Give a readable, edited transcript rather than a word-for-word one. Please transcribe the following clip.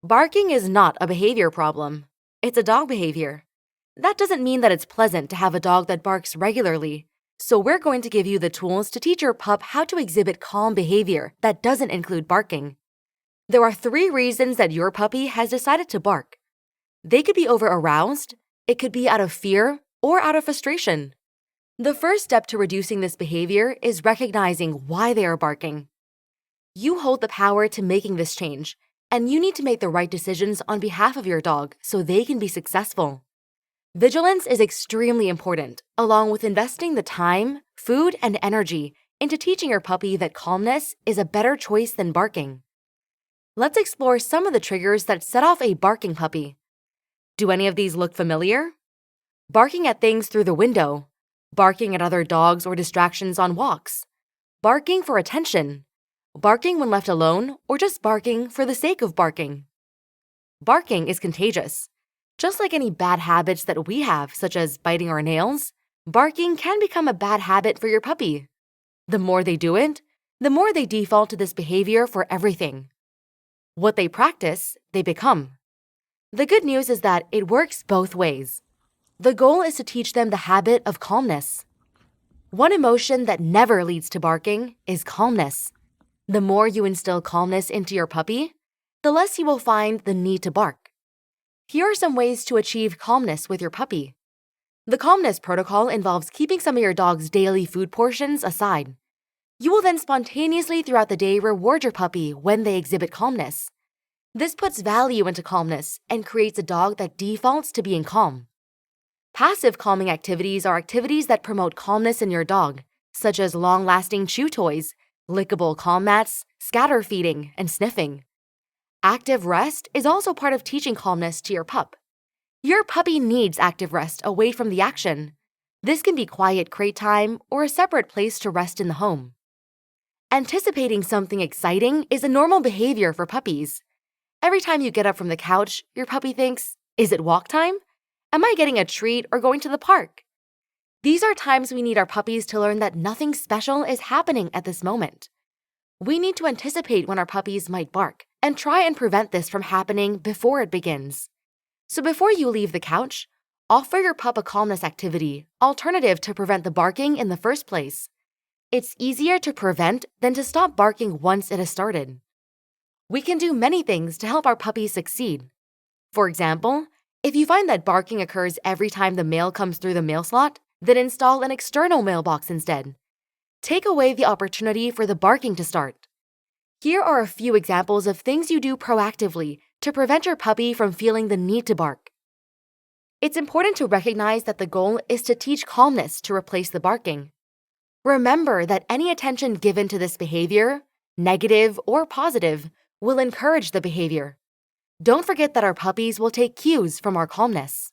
Barking is not a behavior problem. It's a dog behavior. That doesn't mean that it's pleasant to have a dog that barks regularly. So we're going to give you the tools to teach your pup how to exhibit calm behavior that doesn't include barking. There are 3 reasons that your puppy has decided to bark. They could be over-aroused, it could be out of fear, or out of frustration. The first step to reducing this behavior is recognizing why they are barking. You hold the power to making this change, and you need to make the right decisions on behalf of your dog so they can be successful. Vigilance is extremely important, along with investing the time, food, and energy into teaching your puppy that calmness is a better choice than barking. Let's explore some of the triggers that set off a barking puppy. Do any of these look familiar? Barking at things through the window, barking at other dogs or distractions on walks, barking for attention, barking when left alone, or just barking for the sake of barking. Barking is contagious. Just like any bad habits that we have, such as biting our nails, barking can become a bad habit for your puppy. The more they do it, the more they default to this behavior for everything. What they practice, they become. The good news is that it works both ways. The goal is to teach them the habit of calmness. One emotion that never leads to barking is calmness. The more you instill calmness into your puppy, the less he will find the need to bark. Here are some ways to achieve calmness with your puppy. The calmness protocol involves keeping some of your dog's daily food portions aside. You will then spontaneously throughout the day reward your puppy when they exhibit calmness. This puts value into calmness and creates a dog that defaults to being calm. Passive calming activities are activities that promote calmness in your dog, such as long-lasting chew toys, lickable calm mats, scatter feeding, and sniffing. Active rest is also part of teaching calmness to your pup. Your puppy needs active rest away from the action. This can be quiet crate time or a separate place to rest in the home. Anticipating something exciting is a normal behavior for puppies. Every time you get up from the couch, your puppy thinks, "Is it walk time? Am I getting a treat or going to the park?" These are times we need our puppies to learn that nothing special is happening at this moment. We need to anticipate when our puppies might bark and try and prevent this from happening before it begins. So before you leave the couch, offer your pup a calmness activity, alternative to prevent the barking in the first place. It's easier to prevent than to stop barking once it has started. We can do many things to help our puppies succeed. For example, if you find that barking occurs every time the mail comes through the mail slot, then install an external mailbox instead. Take away the opportunity for the barking to start. Here are a few examples of things you do proactively to prevent your puppy from feeling the need to bark. It's important to recognize that the goal is to teach calmness to replace the barking. Remember that any attention given to this behavior, negative or positive, will encourage the behavior. Don't forget that our puppies will take cues from our calmness.